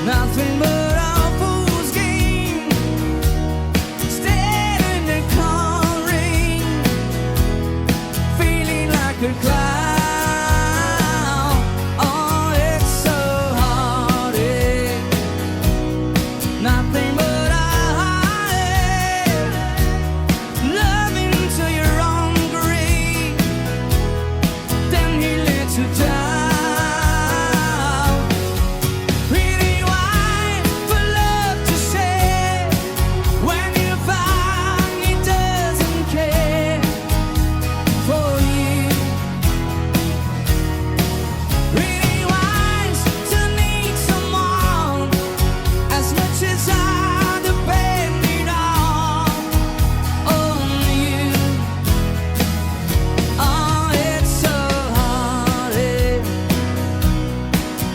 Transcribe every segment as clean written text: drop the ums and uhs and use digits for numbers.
nothing but a fool's game. Staring at calling, feeling like a clown. Oh, it's so heartache, nothing but a heartache. Loving till you're hungry, then he lets you down.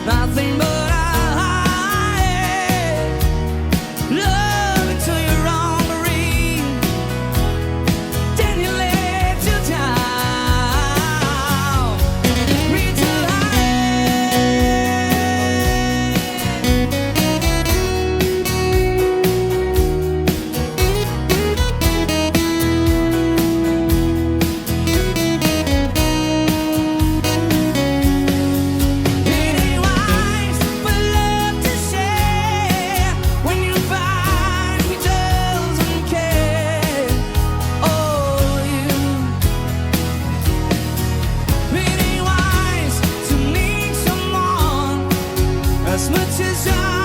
Nothing but a heartache. Love until you're hungry, then he lets you down. Reach too as much as I